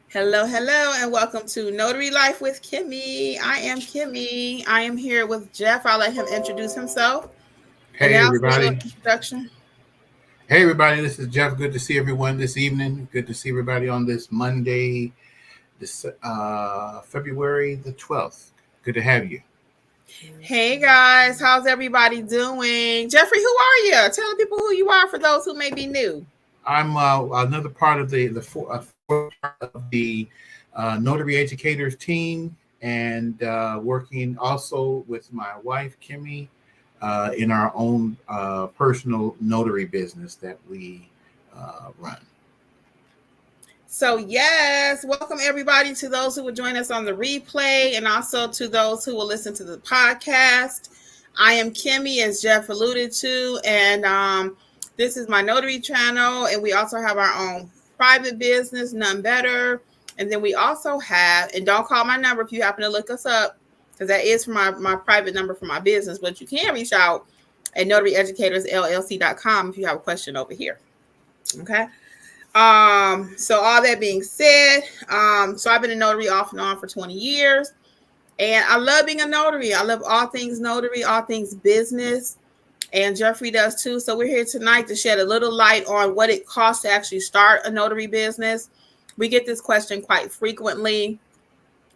Hello, hello, and welcome to Notary Life with Kimmy. I am Kimmy. I am here with Jeff. I'll let him introduce himself, and then Hey I'll say a little everybody. introduction. Hey everybody, this is Jeff. Good to see everyone this evening. Good to see everybody on this Monday, February the 12th. Good to have you. Hey guys, how's everybody doing? Jeffrey, who are you? Tell the people who you are for those who may be new. I'm another part of fourth part of the Notary Educators team and working also with my wife, Kimmy, in our own personal notary business that we run. So, yes, welcome everybody to those who will join us on the replay and also to those who will listen to the podcast. I am Kimmy, as Jeff alluded to, and this is my notary channel. And we also have our own private business, None Better. And then we also have, and don't call my number if you happen to look us up, because that is for my private number for my business. But you can reach out at notaryeducatorsllc.com if you have a question over here. Okay. So all that being said, so I've been a notary off and on for 20 years, and I love being a notary. I love all things notary, all things business, and Jeffrey does too. So we're here tonight to shed a little light on what it costs to actually start a notary business. We get this question quite frequently.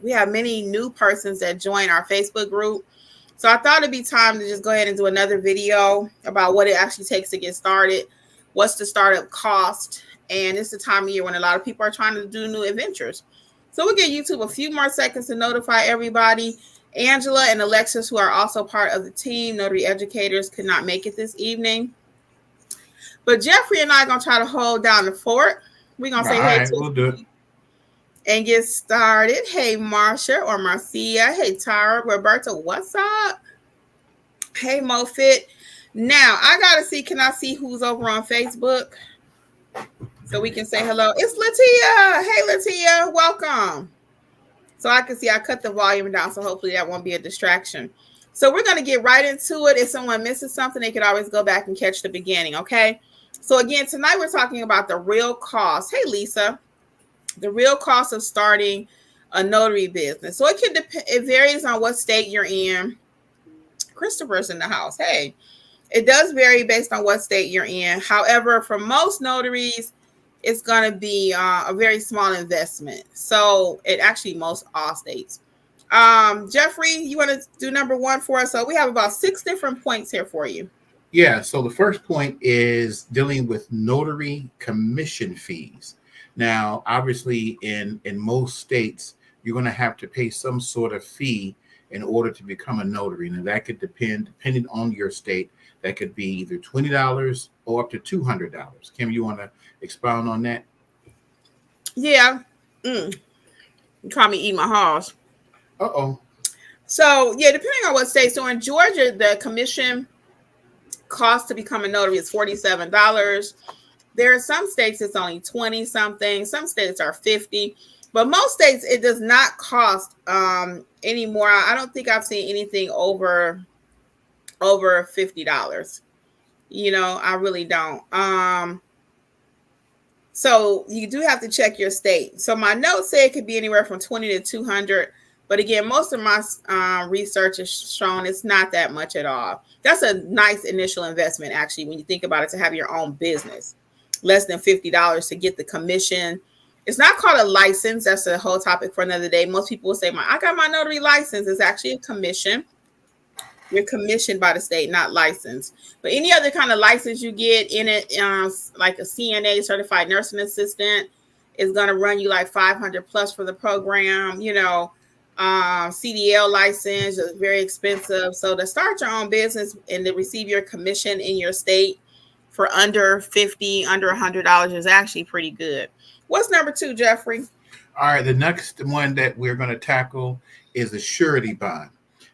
We have many new persons that join our Facebook group. So I thought it'd be time to just go ahead and do another video about what it actually takes to get started, what's the startup cost, and it's the time of year when a lot of people are trying to do new adventures. So we'll give YouTube a few more seconds to notify everybody. Angela and Alexis, who are also part of the team, Notary Educators, could not make it this evening. But Jeffrey and I are going to try to hold down the fort. We're going to All say hey right, to we'll do it. and get started. Hey, Marsha or Marcia. Hey, Tara. Roberta, what's up? Hey, Mofit. Now, I got to see, can I see who's over on Facebook? So we can say hello. It's Latia. Hey, Latia. Welcome. So I can see I cut the volume down. So hopefully that won't be a distraction. So we're going to get right into it. If someone misses something, they could always go back and catch the beginning. Okay. So again, tonight we're talking about the real cost. Hey, Lisa. The real cost of starting a notary business. So it can depend. It varies on what state you're in. Christopher's in the house. Hey, it does vary based on what state you're in. However, for most notaries, it's going to be a very small investment. So it actually most all states. Jeffrey, you want to do number one for us? So we have about 6 different points here for you. Yeah, so the first point is dealing with notary commission fees. Now, obviously, in most states, you're going to have to pay some sort of fee in order to become a notary. Now, that could depending on your state, that could be either $20 or up to $200. Kim, you want to expound on that? Yeah. You call me eat my house. Uh-oh. So, yeah, depending on what state. So in Georgia, the commission cost to become a notary is $47. There are some states it's only 20 something. Some states are 50. But most states it does not cost anymore. I don't think I've seen anything over $50. I really don't. So you do have to check your state. So my notes say it could be anywhere from 20 to 200. But again, most of my research has shown it's not that much at all. That's a nice initial investment, actually, when you think about it, to have your own business. Less than $50 to get the commission. It's not called a license. That's a whole topic for another day. Most people will say, I got my notary license. It's actually a commission. You're commissioned by the state, not licensed. But any other kind of license you get in it, like a CNA, certified nursing assistant, is going to run you like 500 plus for the program. CDL license is very expensive. So to start your own business and to receive your commission in your state for under 50, under $100 is actually pretty good. What's number 2, Jeffrey? All right, the next one that we're going to tackle is a surety bond.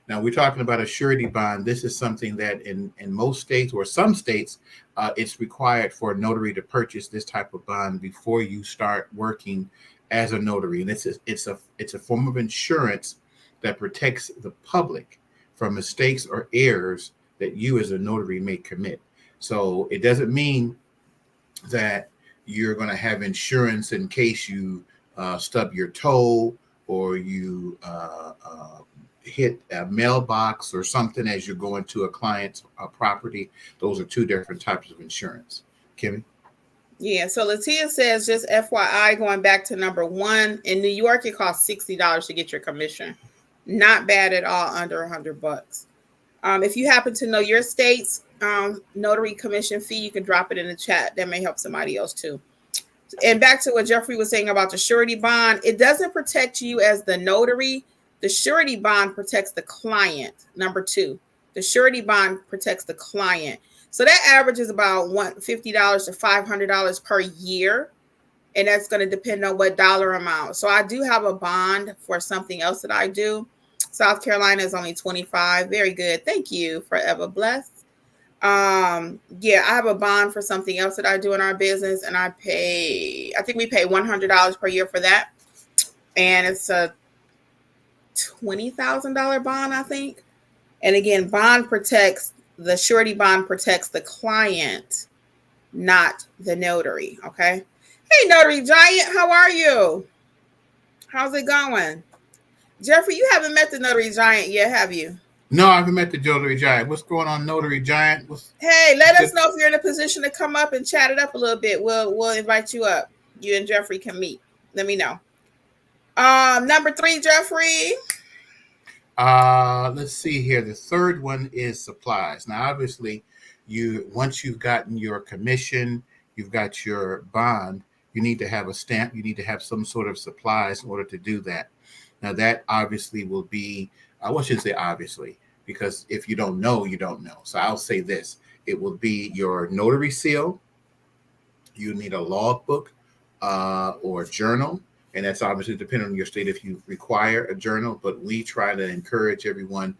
Now, we're talking about a surety bond. This is something that in most states or some states, it's required for a notary to purchase this type of bond before you start working as a notary. And it's a form of insurance that protects the public from mistakes or errors that you as a notary may commit. So it doesn't mean that you're going to have insurance in case you stub your toe, or you hit a mailbox or something as you're going to a client's property. Those are two different types of insurance. Kimmy? Yeah, so Latia says, just FYI, going back to number one, in New York, it costs $60 to get your commission. Not bad at all, under $100. If you happen to know your state's notary commission fee, you can drop it in the chat. That may help somebody else too. And back to what Jeffrey was saying about the surety bond, it doesn't protect you as the notary. The surety bond protects the client. Number two, the surety bond protects the client. So that averages about $50 to $500 per year. And that's going to depend on what dollar amount. So I do have a bond for something else that I do. South Carolina is only $25. Very good. Thank you. Forever blessed. Yeah, I have a bond for something else that I do in our business, and I think we pay $100 per year for that. And it's a $20,000 bond, I think. And again, the surety bond protects the client, not the notary. Okay. Hey, Notary Giant, how are you? How's it going? Jeffrey, you haven't met the Notary Giant yet, have you? No, I haven't met the Notary Giant. What's going on, Notary Giant? Hey, let us know if you're in a position to come up and chat it up a little bit. We'll invite you up. You and Jeffrey can meet. Let me know. Number 3, Jeffrey. Let's see here. The third one is supplies. Now, obviously, once you've gotten your commission, you've got your bond, you need to have a stamp. You need to have some sort of supplies in order to do that. Now, that obviously will be, I shouldn't say obviously, because if you don't know, you don't know. So I'll say this. It will be your notary seal. You need a logbook or a journal. And that's obviously depending on your state if you require a journal. But we try to encourage everyone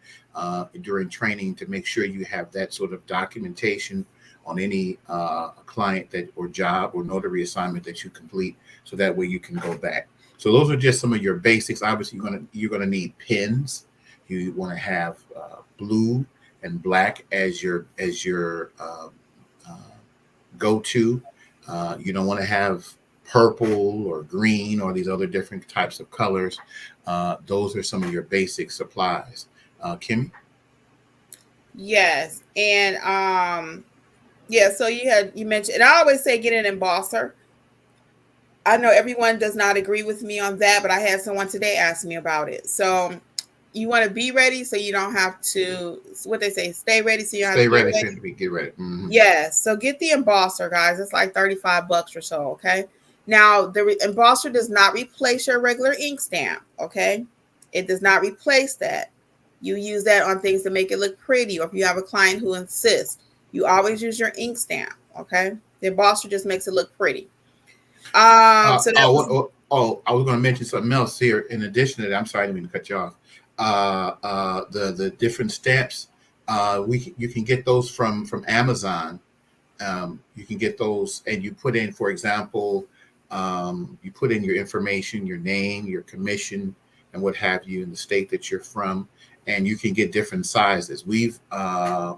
during training to make sure you have that sort of documentation on any client or job or notary assignment that you complete. So that way you can go back. So those are just some of your basics. Obviously, you're gonna need pens. You want to have blue and black as your go-to. You don't want to have purple or green or these other different types of colors. Those are some of your basic supplies. Kimmy? Yes, and yeah. So you mentioned, and I always say get an embosser. I know everyone does not agree with me on that, but I had someone today ask me about it. So you want to be ready so you don't have to, what they say, stay ready so you don't have to get ready. Get ready. Mm-hmm. Yes. So get the embosser, guys. It's like $35 or so. Okay. Now, the embosser does not replace your regular ink stamp. Okay. It does not replace that. You use that on things to make it look pretty, or if you have a client who insists, you always use your ink stamp. Okay. The embosser just makes it look pretty. I was going to mention something else here. In addition to that, I'm sorry, I didn't mean to cut you off. The different stamps, you can get those from Amazon. You can get those, and you put in, for example, you put in your information, your name, your commission, and what have you, in the state that you're from, and you can get different sizes. We've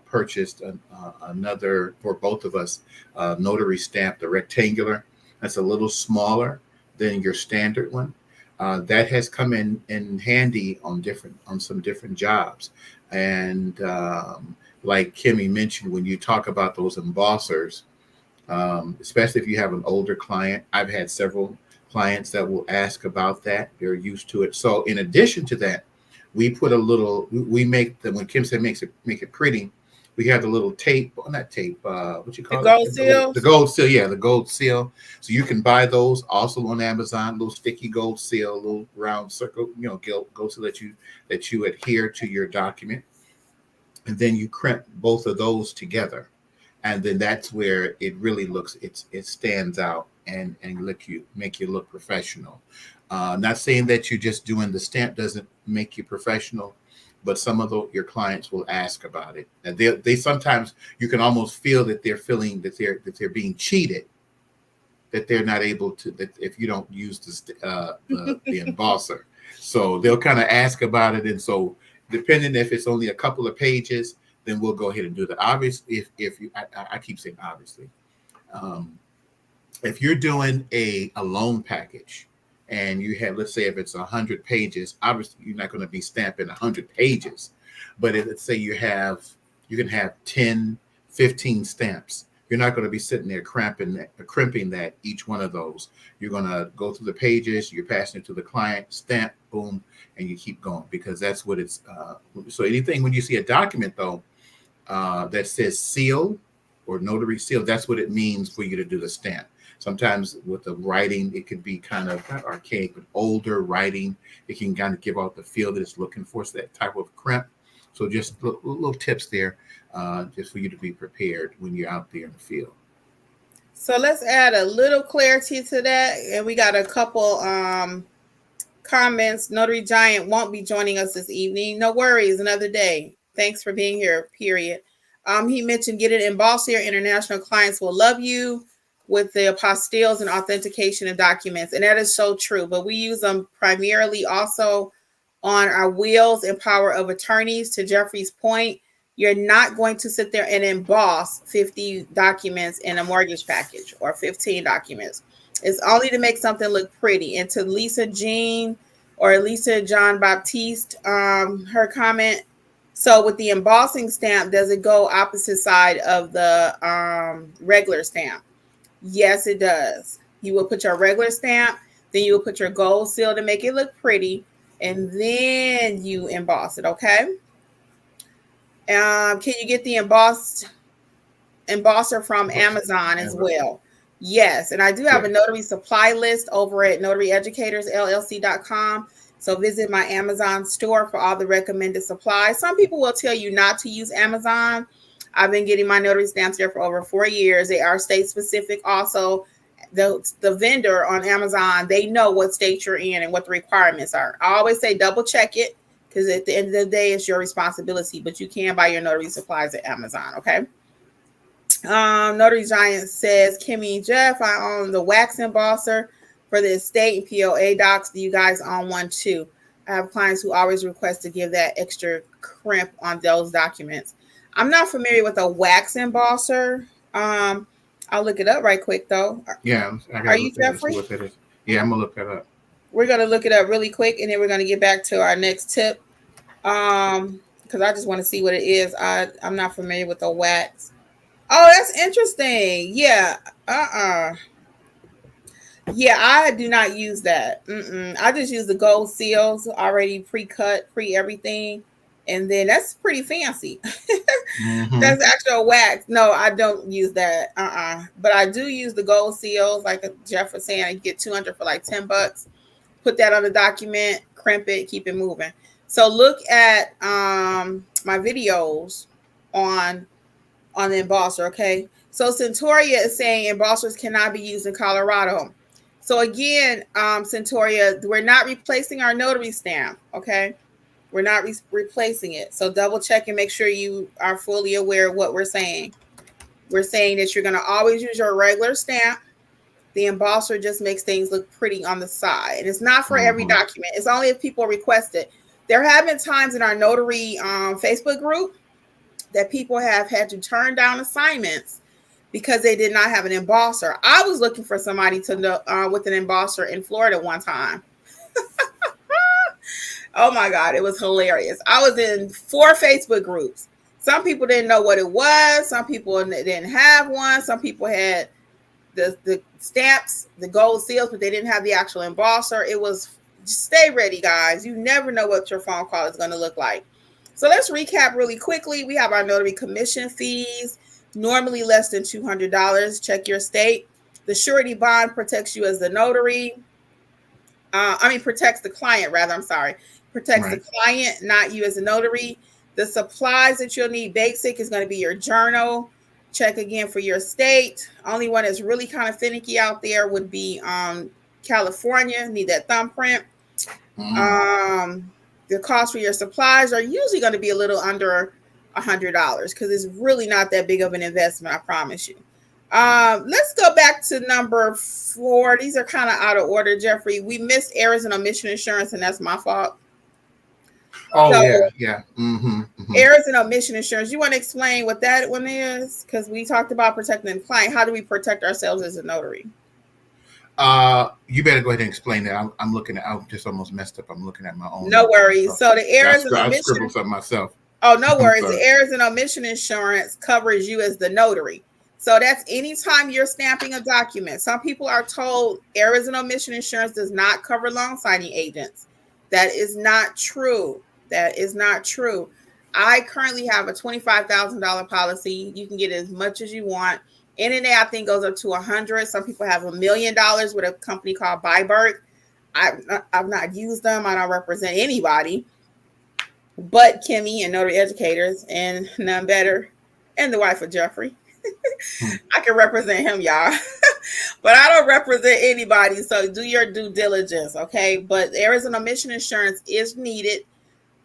purchased another, for both of us, notary stamp, the rectangular. That's a little smaller than your standard one. That has come in handy on some different jobs. And like Kimmy mentioned, when you talk about those embossers, especially if you have an older client, I've had several clients that will ask about that. They're used to it. So in addition to that, we put we make when Kim said make it pretty, we have the little tape, not tape, what you call it? Gold seal? The gold seal, yeah, the gold seal. So you can buy those also on Amazon, little sticky gold seal, little round circle, gold seal that you adhere to your document. And then you crimp both of those together. And then that's where it really it stands out and make you look professional. Not saying that you're just doing the stamp doesn't make you professional, but some of your clients will ask about it, and they sometimes you can almost feel that they're feeling that they're being cheated, that they're not able to, that if you don't use the embosser, so they'll kind of ask about it, and so depending if it's only a couple of pages, then we'll go ahead and do that. Obviously, if you, I keep saying obviously, if you're doing a loan package and you have, let's say if it's 100 pages, obviously you're not going to be stamping 100 pages, but let's say you can have 10, 15 stamps. You're not going to be sitting there crimping that each one of those. You're going to go through the pages, you're passing it to the client, stamp, boom, and you keep going, because that's what it's. So anything when you see a document though that says seal or notary seal, that's what it means for you to do the stamp. Sometimes with the writing, it could be kind of not archaic, but older writing. It can kind of give out the feel that it's looking for, so that type of crimp. So just little tips there, just for you to be prepared when you're out there in the field. So let's add a little clarity to that. And we got a couple comments. Notary Giant won't be joining us this evening. No worries, another day. Thanks for being here, period. He mentioned get an embosser. Your international clients will love you with the apostilles and authentication of documents. And that is so true. But we use them primarily also on our wills and power of attorneys. To Jeffrey's point, you're not going to sit there and emboss 50 documents in a mortgage package or 15 documents. It's only to make something look pretty. And to Lisa Jean or Lisa John Baptiste, her comment, so with the embossing stamp, does it go opposite side of the regular stamp? Yes, it does. You will put your regular stamp, then you will put your gold seal to make it look pretty, and then you emboss it, okay? Can you get the embosser from Amazon as well? Yes, and I do have a Notary Supply List over at notaryeducatorsllc.com. So visit my Amazon store for all the recommended supplies. Some people will tell you not to use Amazon. I've been getting my notary stamps there for over 4 years. They are state specific. Also, the vendor on Amazon, they know what state you're in and what the requirements are. I always say double check it, because at the end of the day, it's your responsibility. But you can buy your notary supplies at Amazon, okay? Notary Giant says, Kimmy, Jeff, I own the wax embosser for the estate and POA docs. Do you guys own one too? I have clients who always request to give that extra crimp on those documents. I'm not familiar with a wax embosser. I'll look it up right quick though. Yeah, are you Jeffrey? Yeah, I'm gonna look that up. We're gonna look it up really quick, and then we're gonna get back to our next tip. Because I just want to see what it is. I'm not familiar with the wax. Oh, that's interesting. Yeah. Yeah, I do not use that. I just use the gold seals already pre-cut, pre-everything. And then that's pretty fancy. That's actual wax. No, I don't use that. But I do use the gold seals. Like Jeff was saying, I get 200 for like $10. Put that on the document, crimp it, keep it moving. So look at my videos on the embosser, okay? So Centauria is saying embossers cannot be used in Colorado. So again, Centauria, we're not replacing our notary stamp, okay? We're not replacing it. So double check and make sure you are fully aware of what we're saying. We're saying that you're going to always use your regular stamp. The embosser just makes things look pretty on the side. It's not for every document. It's only if people request it. There have been times in our notary Facebook group that people have had to turn down assignments because they did not have an embosser. I was looking for somebody to with an embosser in Florida one time. Oh my God, it was hilarious. I was in 4 Facebook groups. Some people didn't know what it was. Some people didn't have one. Some people had the stamps, the gold seals, but they didn't have the actual embosser. It was, just stay ready, guys. You never know what your phone call is going to look like. So let's recap really quickly. We have our notary commission fees, normally less than $200. Check your state. The surety bond protects you as the notary. Protects the client, rather. I'm sorry. Protects the client, not you as a notary. The supplies that you'll need, basic, is going to be your journal. Check again for your state. Only one that's really kind of finicky out there would be California. Need that thumbprint. The cost for your supplies are usually going to be a little under $100 because it's really not that big of an investment, I promise you. Let's go back to number 4. These are kind of out of order, Jeffrey. We missed errors and omission insurance, and that's my fault. Oh, so, yeah. Errors and omission insurance. You want to explain what that one is? Because we talked about protecting the client. How do we protect ourselves as a notary? You better go ahead and explain that. I'm looking at. I just almost messed up. I'm looking at my own. No worries. So the Yeah, errors and I omission. scribbled something myself. Oh, no I'm worries. The sorry. errors and omission insurance covers you as the notary. So that's anytime you're stamping a document. Some people are told errors and omission insurance does not cover loan signing agents. That is not true. That is not true. I currently have a $25,000 policy. You can get as much as you want. NNA, I think, goes up to 100. Some people have $1 million with a company called Byberg. I've not used them. I don't represent anybody but Kimmy and notary educators, and none better, and the wife of Jeffrey. I can represent him, y'all. But I don't represent anybody. So do your due diligence, okay? But errors and omission insurance is needed.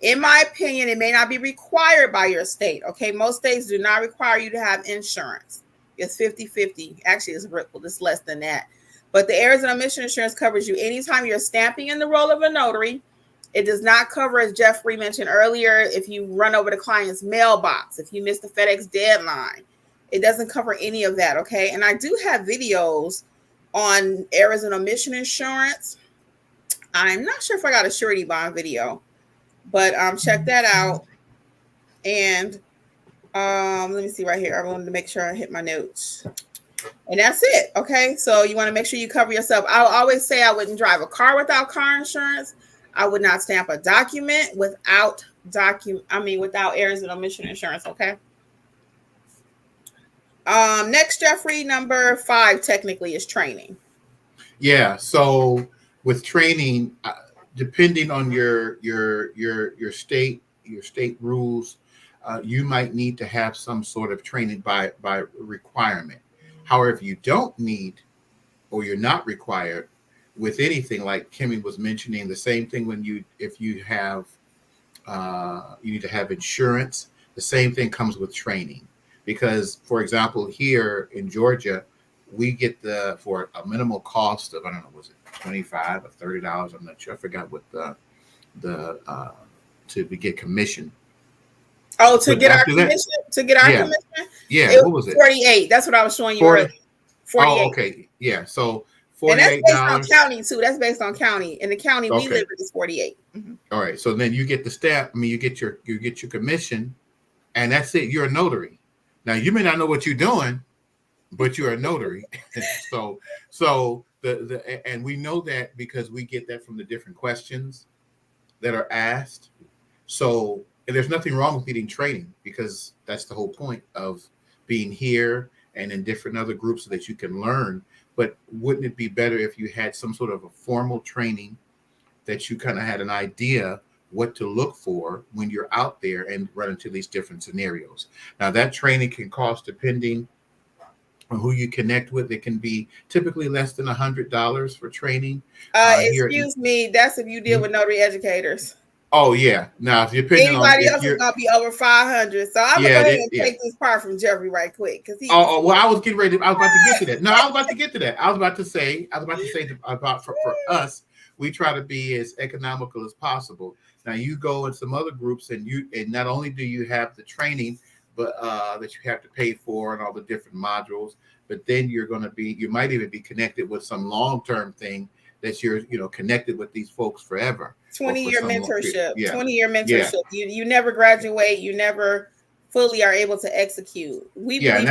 In my opinion, it may not be required by your state, okay? Most states do not require you to have insurance. It's 50-50. Actually, it's less than that. But the errors and omission insurance covers you anytime you're stamping in the role of a notary. It does not cover, as Jeffrey mentioned earlier, if you run over the client's mailbox, if you miss the FedEx deadline. It doesn't cover any of that, okay? And I do have videos on errors and omission insurance. I'm not sure if I got a surety bond video, but check that out. And let me see right here. I wanted to make sure I hit my notes. And that's it, okay? So you want to make sure you cover yourself. I'll always say I wouldn't drive a car without car insurance. I would not stamp a document without errors and omission insurance, okay? Next, Jeffrey, number 5 technically is training. Yeah. So with training, depending on your state rules, you might need to have some sort of training by requirement. However, if you don't need or you're not required with anything, like Kimmy was mentioning, the same thing if you have you need to have insurance. The same thing comes with training, because, for example, here in Georgia, we get for a minimal cost of, I don't know, was it $25 or $30? I'm not sure. I forgot what to get commission. Oh, to get our commission? To get our commission? Yeah, what was it? 48. That's what I was showing you earlier. 48. Oh, okay. Yeah. So $48. And that's based on county too. That's based on county. In the county we live in is 48. Mm-hmm. All right. So then you get the stamp. I mean, you get your commission, and that's it. You're a notary. Now you may not know what you're doing, but you're a notary. so and we know that because we get that from the different questions that are asked. So, and there's nothing wrong with getting training, because that's the whole point of being here and in different other groups so that you can learn. But wouldn't it be better if you had some sort of a formal training that you kind of had an idea what to look for when you're out there and run into these different scenarios? Now, that training can cost, depending on who you connect with, it can be typically less than $100 for training. Excuse me, that's if you deal with notary educators. Oh yeah. Now, if you're picking anybody else is gonna be over 500. So I'm gonna go ahead and take this part from Jeffrey right quick, because well, I was getting ready. I was about to get to that. No, I was about to get to that. I was about to say about for us, we try to be as economical as possible. Now, you go in some other groups, and not only do you have the training, but that you have to pay for and all the different modules, but then you might even be connected with some long-term thing that you're connected with these folks forever. 20-year mentorship. Yeah. 20-year mentorship. Yeah. You never graduate. You never fully are able to execute. We don't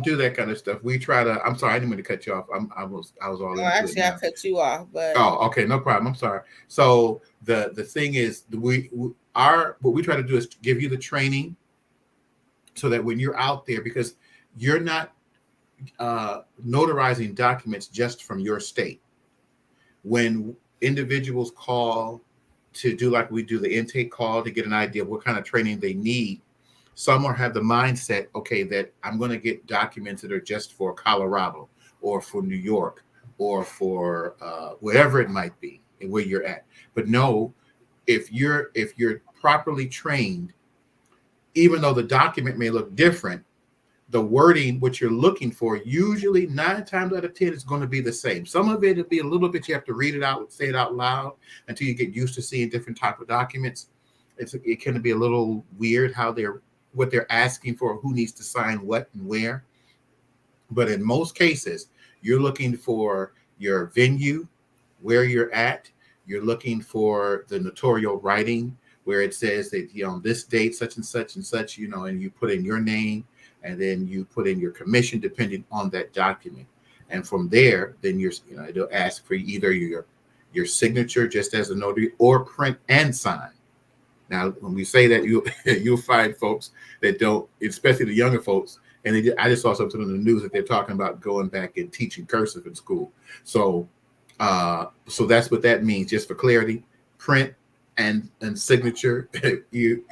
do that kind of stuff. We try to. I'm sorry, I didn't mean to cut you off. I was all. No, actually, I cut you off. But okay, no problem. I'm sorry. So the thing is, what we try to do is give you the training so that when you're out there, because you're not notarizing documents just from your state. When individuals call to do, like we do, the intake call to get an idea of what kind of training they need, some have the mindset, okay, that I'm going to get documents that are just for Colorado or for New York or for wherever it might be and where you're at. But no, if you're properly trained, even though the document may look different, the wording, what you're looking for, usually 9 times out of 10 is going to be the same. Some of it will be a little bit, you have to read it out, say it out loud until you get used to seeing different type of documents. It can be a little weird what they're asking for, who needs to sign what and where. But in most cases, You're looking for your venue, where you're at. You're looking for the notarial writing where it says that, this date, such and such, and you put in your name, and then you put in your commission depending on that document. And from there, then it'll ask for either your signature just as a notary or print and sign. Now, when we say that, you'll find folks that don't, especially the younger folks. And I just saw something on the news that they're talking about going back and teaching cursive in school. So that's what that means. Just for clarity, print and signature.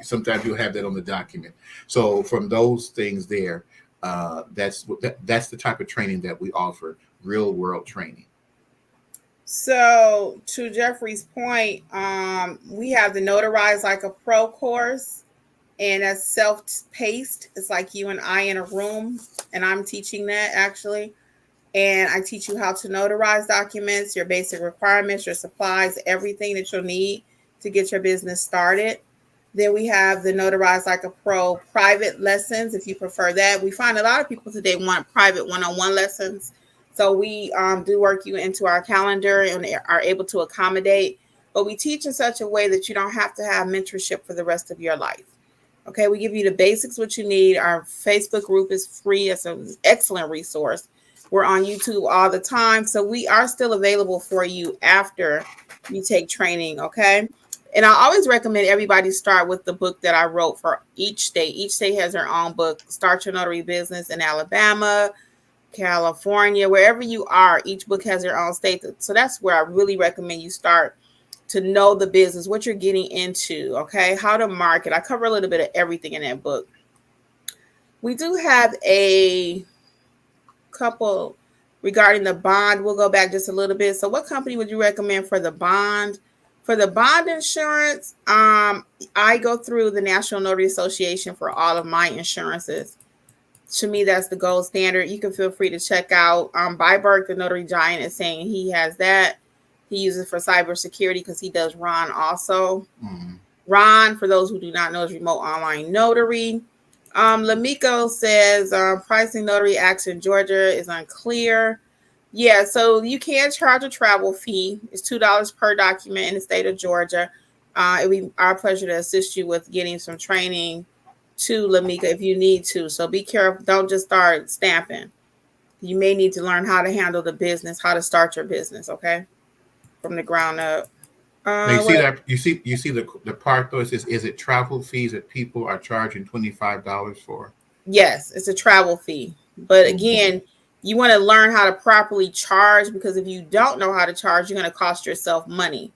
Sometimes you'll have that on the document. So from those things there, that's the type of training that we offer. Real world training. So to Jeffrey's point, we have the Notarize Like a Pro course, and that's self-paced. It's like you and I in a room, and I'm teaching that actually. And I teach you how to notarize documents, your basic requirements, your supplies, everything that you'll need to get your business started. Then we have the Notarize Like a Pro private lessons, if you prefer that. We find a lot of people today want private one-on-one lessons. So we do work you into our calendar and are able to accommodate. But we teach in such a way that you don't have to have mentorship for the rest of your life. Okay, we give you the basics, what you need. Our Facebook group is free. It's an excellent resource. We're on YouTube all the time. So we are still available for you after you take training, okay? And I always recommend everybody start with the book that I wrote for each state. Each state has their own book. Start Your Notary Business in Alabama, California, wherever you are. Each book has their own state. So that's where I really recommend you start to know the business, what you're getting into, okay? How to market. I cover a little bit of everything in that book. We do have a couple regarding the bond. We'll go back just a little bit. So what company would you recommend for the bond? For the bond insurance, I go through the National Notary Association for all of my insurances. To me, that's the gold standard. You can feel free to check out Byberg, the notary giant, is saying he has that. He uses it for cybersecurity because he does Ron also. Mm-hmm. Ron, for those who do not know, is remote online notary. Lamiko says pricing notary acts in Georgia is unclear. Yeah, so you can charge a travel fee. It's $2 per document in the state of Georgia. It would be our pleasure to assist you with getting some training to Lamika if you need to. So be careful. Don't just start stamping. You may need to learn how to handle the business, how to start your business, okay? From the ground up. You see the part though, it says, is it travel fees that people are charging $25 for? Yes, it's a travel fee. But again, you want to learn how to properly charge, because if you don't know how to charge, you're going to cost yourself money.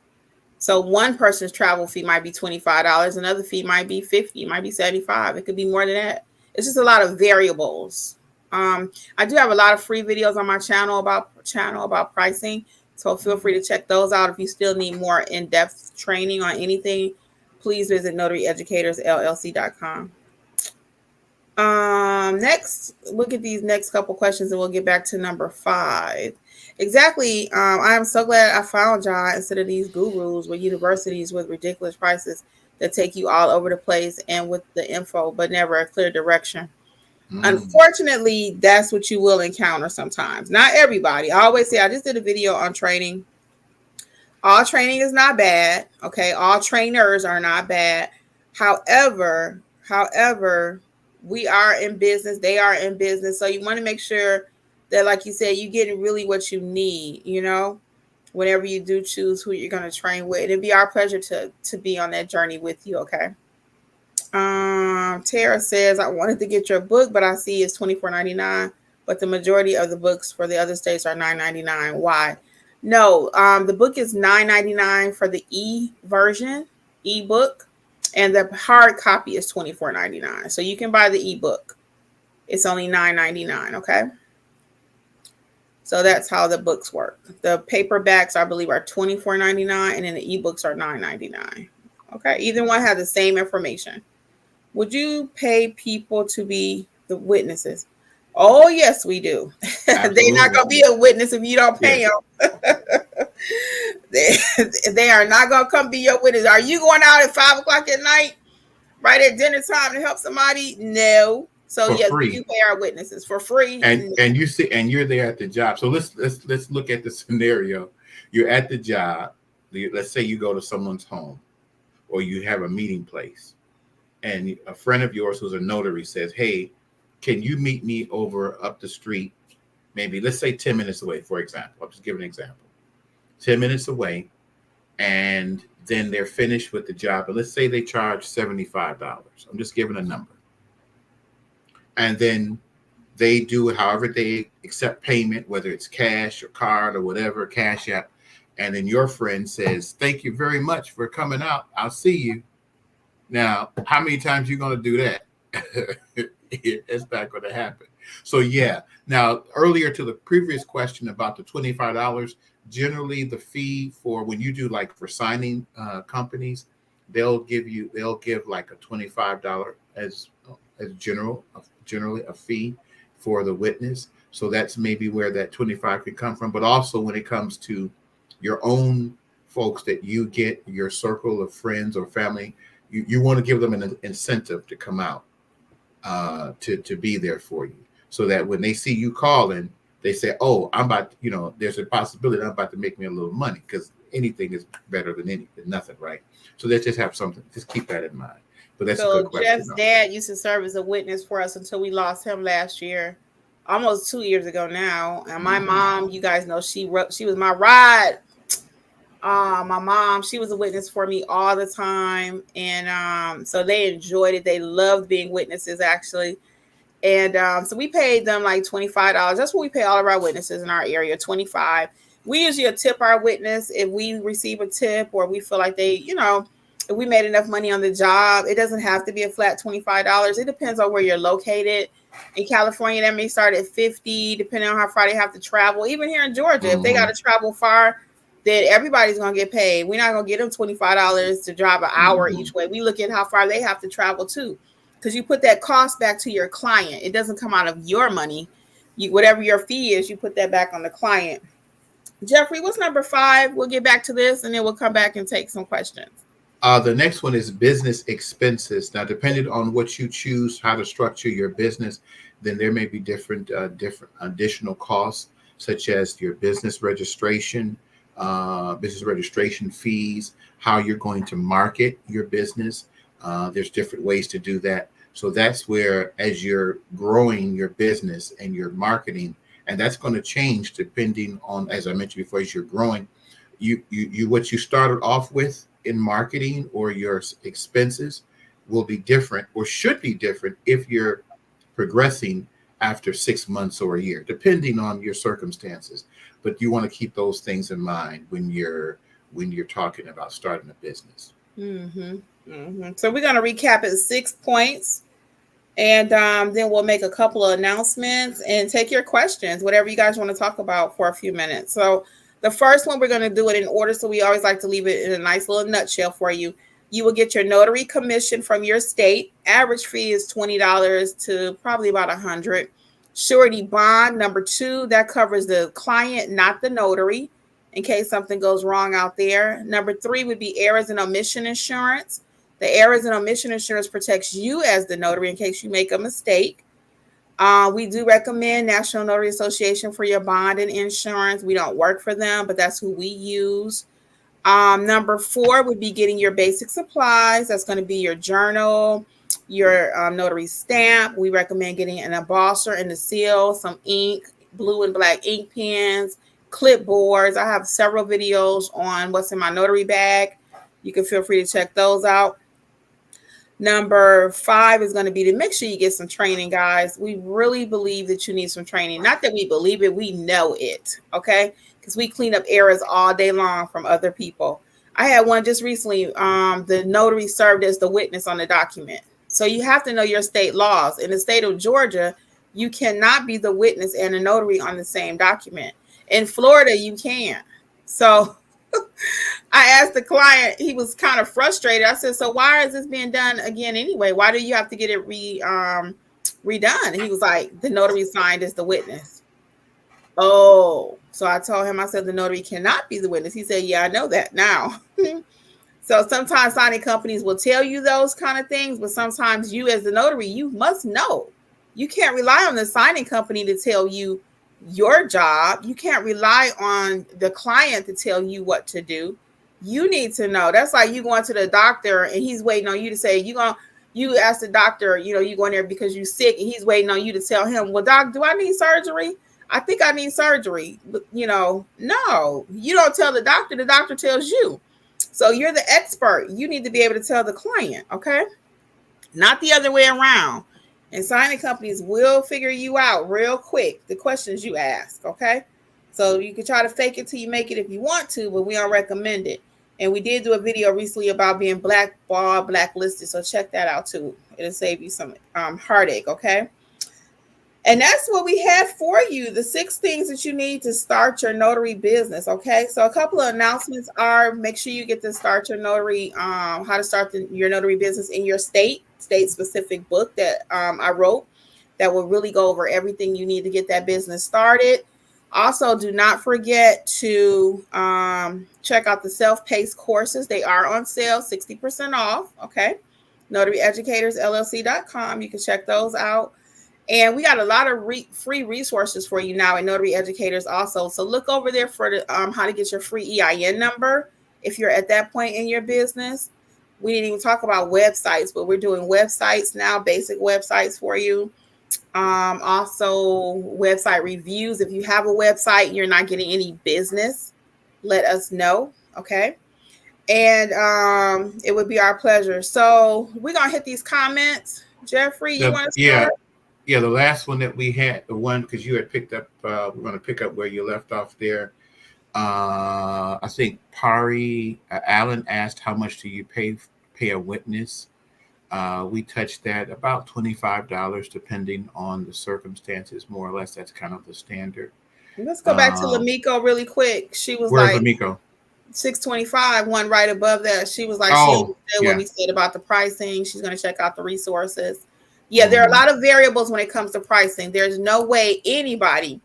So one person's travel fee might be $25. Another fee might be $50, it might be $75. It could be more than that. It's just a lot of variables. I do have a lot of free videos on my channel about pricing. So feel free to check those out. If you still need more in-depth training on anything, please visit notaryeducatorsllc.com. Next, look at these next couple questions and we'll get back to number 5. Exactly. I am so glad I found y'all instead of these gurus with universities with ridiculous prices that take you all over the place and with the info, but never a clear direction. Unfortunately, that's what you will encounter sometimes. Not everybody. I always say, I just did a video on training. All training is not bad. Okay. All trainers are not bad. However, we are in business. They are in business. So you want to make sure that, like you said, you're getting really what you need, whenever you do choose who you're going to train with. It'd be our pleasure to be on that journey with you. Okay. Tara says, I wanted to get your book, but I see it's $24.99, but the majority of the books for the other states are $9.99. Why? No, the book is $9.99 for the e-version, ebook, and the hard copy is $24.99. So you can buy the ebook. It's only $9.99. Okay. So that's how the books work. The paperbacks, I believe, are $24.99, and then the ebooks are $9.99. Okay. Either one has the same information. Would you pay people to be the witnesses? Oh, yes, we do. They're not going to be a witness if you don't pay them. They are not going to come be your witness. Are you going out at 5 o'clock at night, right at dinner time, to help somebody? No. So for yes, we free. do pay our witnesses for free. And you see, and you're there at the job. So let's look at the scenario. You're at the job. Let's say you go to someone's home, or you have a meeting place, and a friend of yours who's a notary says, "Hey, can you meet me over up the street? Maybe let's say 10 minutes away, for example. I'll just give an example. 10 minutes away, and then they're finished with the job. But let's say they charge $75. I'm just giving a number, and then they do it however they accept payment, whether it's cash or card or whatever, cash app. And then your friend says, "Thank you very much for coming out. I'll see you." Now, how many times are you going to do that? It's not going to happen. So, yeah. Now, earlier to the previous question about the $25, generally the fee for when you do like for signing companies, they'll give like a $25 as generally a fee for the witness. So that's maybe where that 25 could come from. But also when it comes to your own folks that you get, your circle of friends or family, you want to give them an incentive to come out to be there for you, so that when they see you calling, they say, "Oh, I'm about," there's a possibility I'm about to make me a little money, because anything is better than nothing, right? So let's just have something. Just keep that in mind. But that's a good question. Jeff's dad used to serve as a witness for us until we lost him last year, almost 2 years ago now. And my mom, you guys know, she was my ride. My mom, she was a witness for me all the time, and so they enjoyed it. They loved being witnesses, actually. And so we paid them like $25. That's what we pay all of our witnesses in our area, $25. We usually tip our witness if we receive a tip, or we feel like they, if we made enough money on the job. It doesn't have to be a flat $25. It depends on where you're located. In California, that may start at $50, depending on how far they have to travel. Even here in Georgia, if they got to travel far, then everybody's going to get paid. We're not going to get them $25 to drive an hour each way. We look at how far they have to travel too, because you put that cost back to your client. It doesn't come out of your money. Whatever your fee is, you put that back on the client. Jeffrey, what's number 5? We'll get back to this, and then we'll come back and take some questions. The next one is business expenses. Now, depending on what you choose, how to structure your business, then there may be different additional costs, such as your business registration fees, how you're going to market your business. There's different ways to do that. So that's where, as you're growing your business and your marketing, and that's going to change depending on, as I mentioned before, as you're growing, what you started off with in marketing or your expenses will be different, or should be different, if you're progressing after 6 months or a year, depending on your circumstances. But you want to keep those things in mind when you're talking about starting a business. So we're going to recap it 6 points, and then we'll make a couple of announcements and take your questions, whatever you guys want to talk about, for a few minutes. So the first one, we're going to do it in order. So we always like to leave it in a nice little nutshell for you. You will get your notary commission from your state. Average fee is $20 to probably about $100. Surety bond, number 2, that covers the client, not the notary, in case something goes wrong out there. Number 3 would be errors and omission insurance. The errors and omission insurance protects you as the notary in case you make a mistake. We do recommend National Notary Association for your bond and insurance. We don't work for them, but that's who we use. Number 4 would be getting your basic supplies. That's going to be your journal, your notary stamp. We recommend getting an embosser and the seal, some ink, blue and black ink pens, clipboards. I have several videos on what's in my notary bag. You can feel free to check those out. Number 5 is going to be to make sure you get some training, guys. We really believe that you need some training. Not that we believe it, we know it, okay? Because we clean up errors all day long from other people. I had one just recently. The notary served as the witness on the document. So you have to know your state laws. In the state of Georgia, you cannot be the witness and a notary on the same document. In Florida, you can. So I asked the client, he was kind of frustrated. I said, so why is this being done again anyway? Why do you have to get it redone? And he was like, the notary signed as the witness. Oh, so I told him, I said, the notary cannot be the witness. He said, yeah, I know that now. So sometimes signing companies will tell you those kind of things, but sometimes you as the notary, you must know You can't rely on the signing company to tell you your job. You can't rely on the client to tell you what to do. You need to know. That's like you going to the doctor and he's waiting on you to say, you ask the doctor, you going there because you're sick, and he's waiting on you to tell him, well, doc, do I need surgery? I think I need surgery. But, no, you don't tell the doctor tells you. So you're the expert. You need to be able to tell the client, okay? Not the other way around. And signing companies will figure you out real quick, the questions you ask, okay? So you can try to fake it till you make it if you want to, but we don't recommend it. And we did do a video recently about being blackballed, blacklisted, so check that out too. It'll save you some heartache, okay? And that's what we had for you, the 6 things that you need to start your notary business, okay? So a couple of announcements are, make sure you get to start your notary, how to start your notary business in your state-specific book that I wrote that will really go over everything you need to get that business started. Also, do not forget to check out the self-paced courses. They are on sale, 60% off, okay? NotaryEducatorsLLC.com. You can check those out. And we got a lot of free resources for you now at Notary Educators also. So look over there for the, how to get your free EIN number if you're at that point in your business. We didn't even talk about websites, but we're doing websites now, basic websites for you. Also, website reviews. If you have a website and you're not getting any business, let us know, okay? And it would be our pleasure. So we're going to hit these comments. Jeffrey, you want to start? Yeah, the last one that we had, the one, because you had picked up, we're going to pick up where you left off there. I think Pari Allen asked, how much do you pay a witness? We touched that about $25, depending on the circumstances, more or less. That's kind of the standard. Let's go back to Lamiko really quick. She was where's like, Lamiko? $625, one right above that. She was like, she understood what we said about the pricing. She's going to check out the resources. Yeah, there are a lot of variables when it comes to pricing. There's no way anybody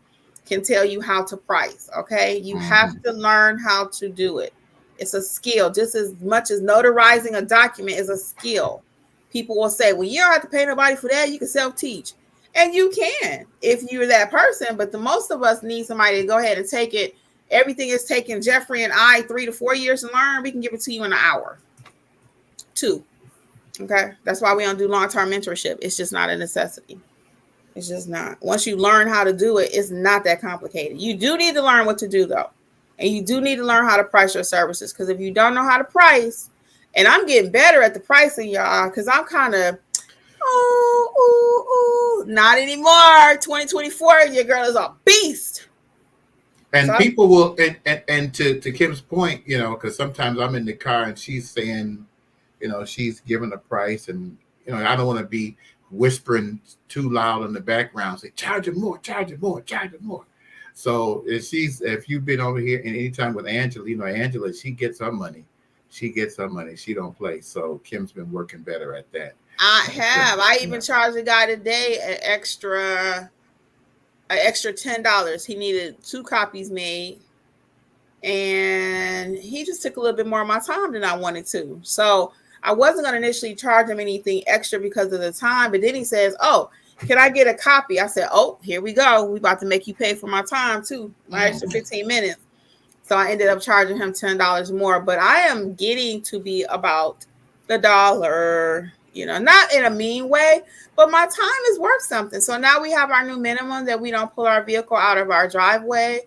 can tell you how to price, okay? You have to learn how to do it. It's a skill. Just as much as notarizing a document is a skill. People will say, well, you don't have to pay nobody for that. You can self-teach. And you can if you're that person. But the most of us need somebody to go ahead and take it. Everything is taking Jeffrey and I 3 to 4 years to learn. We can give it to you in an hour. 2. Okay, that's why we don't do long-term mentorship. It's just not a necessity. It's just not. Once you learn how to do it, it's not that complicated. You do need to learn what to do, though. And you do need to learn how to price your services. Because if you don't know how to price, and I'm getting better at the pricing, y'all, because I'm kind of, not anymore. 2024, your girl is a beast. And so people will, and to Kim's point, because sometimes I'm in the car and she's saying, she's giving a price, and I don't want to be whispering too loud in the background, say charge it more, charge it more, charge it more. So if you've been over here and anytime with Angela, Angela, she gets her money. She don't play. So Kim's been working better at that. I have. I even charged a guy today an extra $10. He needed 2 copies made. And he just took a little bit more of my time than I wanted to. So I wasn't going to initially charge him anything extra because of the time. But then he says, oh, can I get a copy? I said, oh, here we go. We about to make you pay for my time too. My extra 15 minutes. So I ended up charging him $10 more. But I am getting to be about the dollar, not in a mean way, but my time is worth something. So now we have our new minimum that we don't pull our vehicle out of our driveway.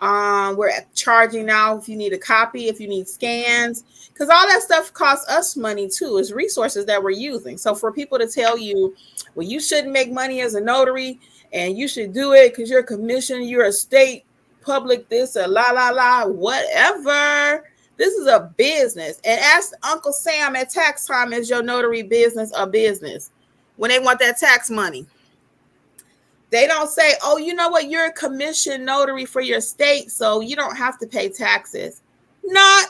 We're charging now if you need a copy, if you need scans, because all that stuff costs us money too. It's resources that we're using. So for people to tell you, well, you shouldn't make money as a notary and you should do it because you're a commission, you're a state public, this or whatever. This is a business. And ask Uncle Sam at tax time, is your notary business a business? When they want that tax money. They don't say, oh, you know what? You're a commission notary for your state, so you don't have to pay taxes. Not.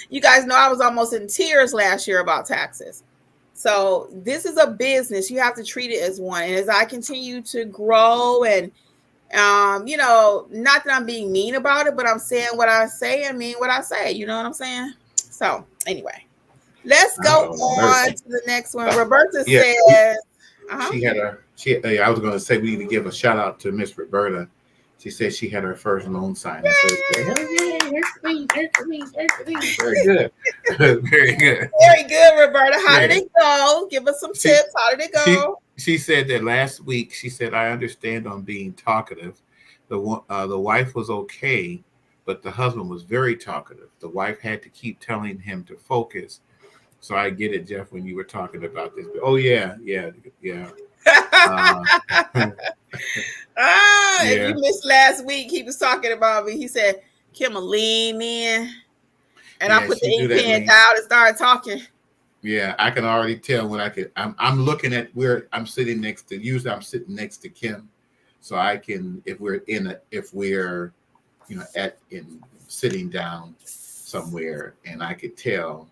You guys know I was almost in tears last year about taxes. So this is a business. You have to treat it as one. And as I continue to grow and, not that I'm being mean about it, but I'm saying what I say and mean what I say. You know what I'm saying? So anyway, let's go on to the next one. Roberta says, I was going to say we need to give a shout out to Miss Roberta. She said she had her first loan signing. So very good. Very good. Very good, Roberta. How did Yeah. it go? Give us some She tips. How did it she go? she said that last week. She said, I understand on being talkative. The wife was okay, but the husband was very talkative. The wife had to keep telling him to focus. So I get it, Jeff, when you were talking about this. Oh yeah, yeah, yeah. Uh, If yeah, you missed last week, he was talking about me. He said, Kim will lean in. And I yeah. put the She do ink that, pen Lane. down and started talking. Yeah, I can already tell when I could. I'm looking at where I'm sitting next to. Usually, I'm sitting next to Kim, so I can if we're at in sitting down somewhere, and I could tell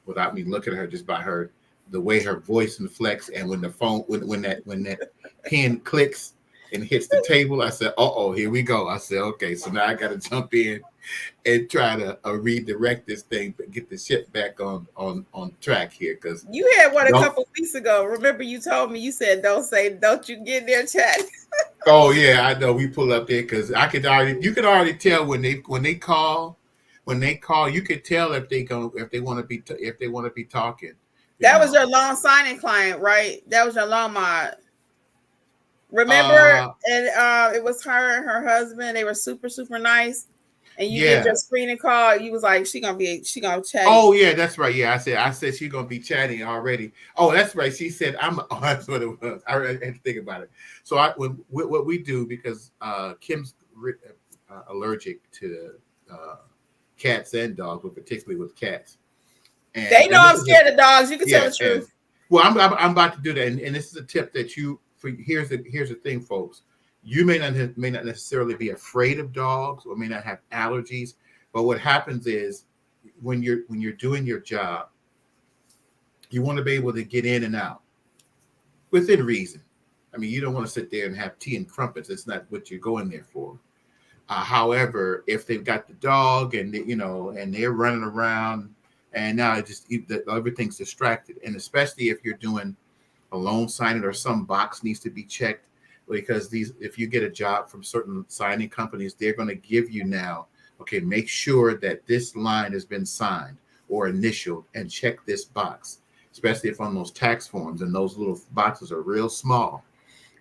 without me looking at her just by her the way her voice inflects, and when the phone when that pen clicks and hits the table, I said, oh, here we go. I said, okay, so now I got to jump in and try to redirect this thing, but get the ship back on track here. Because You had one a don't. couple weeks ago. Remember, you told me, you said, don't you get in there chat. Oh yeah, I know. We pull up there because you could already tell when they call, you could tell if they want to be talking. You That was your know. loan signing client, right? That was your loan mod. Remember? Uh, And it was her and her husband. They were super, super nice. And you did your yeah. screening call. You was like, she gonna chat. Oh yeah, that's right. Yeah, I said she's gonna be chatting already. Oh, that's right. She said I'm. Oh, that's what it was. I had to think about it. So what we do because Kim's allergic to cats and dogs, but particularly with cats. They know And this I'm is a scared of dogs. You can tell yeah. the And truth. well, I'm about to do that, and this is a tip that here's the thing, folks. You may not necessarily be afraid of dogs or may not have allergies, but what happens is when you're doing your job, you want to be able to get in and out within reason. I mean, you don't want to sit there and have tea and crumpets. It's not what you're going there for. However, if they've got the dog and and they're running around, and now everything's distracted, and especially if you're doing a loan signing or some box needs to be checked, because if you get a job from certain signing companies, they're going to give you now, okay, make sure that this line has been signed or initialed and check this box, especially if on those tax forms and those little boxes are real small.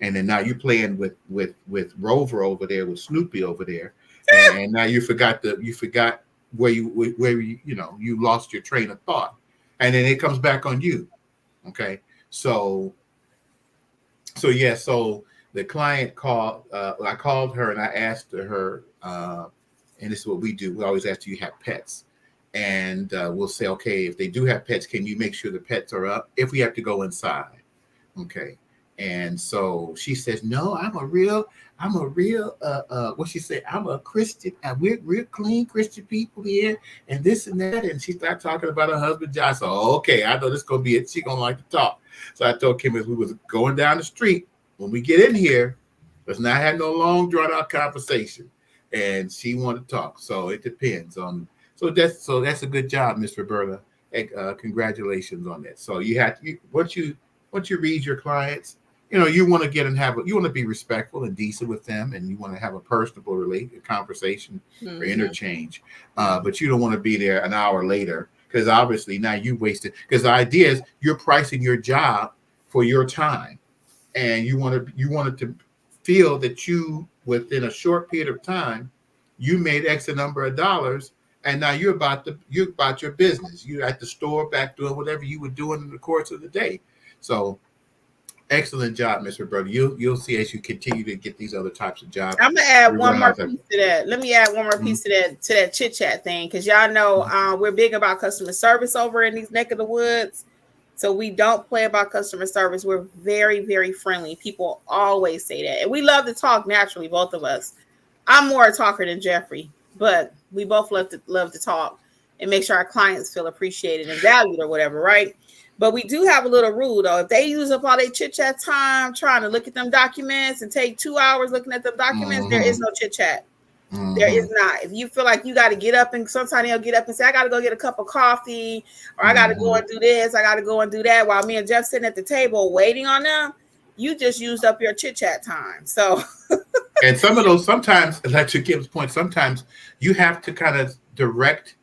And then now you're playing with Rover over there, with Snoopy over there, and now you forgot where you lost your train of thought, and then it comes back on you. Okay, so the client called. I called her and I asked her, and this is what we do. We always ask, do you have pets? And we'll say, okay, if they do have pets, can you make sure the pets are up? If we have to go inside, okay. And so she says, no, I'm a real, what she say? I'm a Christian. And we're real clean Christian people here and this and that. And she started talking about her husband, John. So, okay, I know this is going to be it. She's going to like to talk. So I told Kim as we was going down the street, when we get in here, let's not have no long drawn out conversation. And she wanted to talk. So it depends on, so that's a good job, Miss Roberta. Congratulations on that. So once you read your clients, you want to you want to be respectful and decent with them, and you want to have a personable conversation or interchange. But you don't want to be there an hour later, because obviously now you wasted. Because the idea is you're pricing your job for your time, and you wanted to feel that you, within a short period of time, you made X number of dollars, and now you're about your business. You're at the store back doing whatever you were doing in the course of the day. So excellent job, Mr. Brother. You'll see as you continue to get these other types of jobs. I'm gonna add one more piece to that. Let me add one more piece to that chit chat thing, because y'all know we're big about customer service over in these neck of the woods. So we don't play about customer service. We're very, very friendly. People always say that, and we love to talk naturally, both of us. I'm more a talker than Jeffrey, but we both love to talk and make sure our clients feel appreciated and valued or whatever, right? But we do have a little rule, though. If they use up all their chit-chat time trying to look at them documents and take 2 hours looking at them documents, there is no chit-chat. There is Mm-hmm. not. If you feel like you got to get up, and sometimes they'll get up and say, I got to go get a cup of coffee, or I got to go Mm-hmm. and do this, I got to go and do that, while me and Jeff sitting at the table waiting on them, you just used up your chit chat time. So, And some of those, sometimes, like to Kim's point, sometimes you have to kind of direct,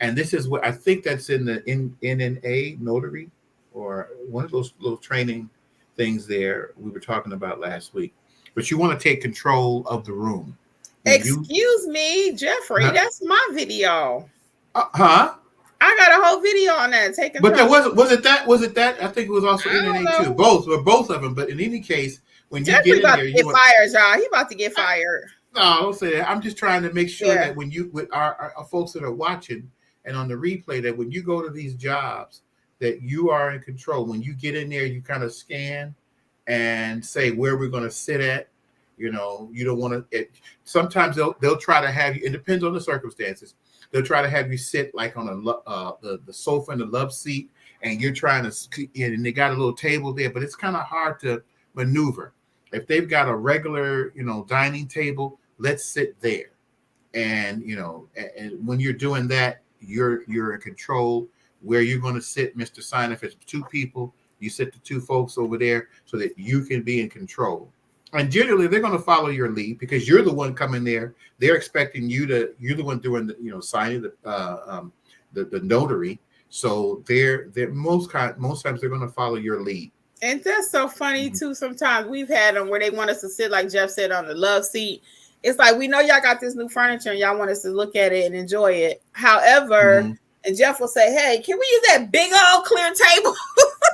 and this is what I think that's in the NNA notary, or one of those little training things there we were talking about last week. But you want to take control of the room when you, excuse me, Jeffrey, huh? that's my video. Huh? I got a whole video on that. Take But control. there was it that I think it was also I don't NNA too. know. Both of them. But in any case, when you get Jeffrey in about there, to you get want. fired, y'all. He about to get fired. No, I don't say that. I'm just trying to make sure Yeah. that when you, with our folks that are watching and on the replay, that when you go to these jobs, that you are in control. When you get in there, you kind of scan and say where we're going to sit at. You know, you don't want to. Sometimes they'll try to have you. It depends on the circumstances. They'll try to have you sit like on the sofa and the love seat, and you're trying to. And they got a little table there, but it's kind of hard to maneuver. If they've got a regular, dining table, let's sit there. And and when you're doing that, you're in control where you're going to sit, Mr. Sign. If it's two people, you sit the two folks over there so that you can be in control. And generally, they're going to follow your lead because you're the one coming there. They're expecting you're the one doing the, signing the notary. So they're most times they're going to follow your lead. And that's so funny Mhm. too. Sometimes we've had them where they want us to sit, like Jeff said, on the love seat. It's like, we know y'all got this new furniture and y'all want us to look at it and enjoy it. However, Mhm. and Jeff will say, hey, can we use that big old clear table?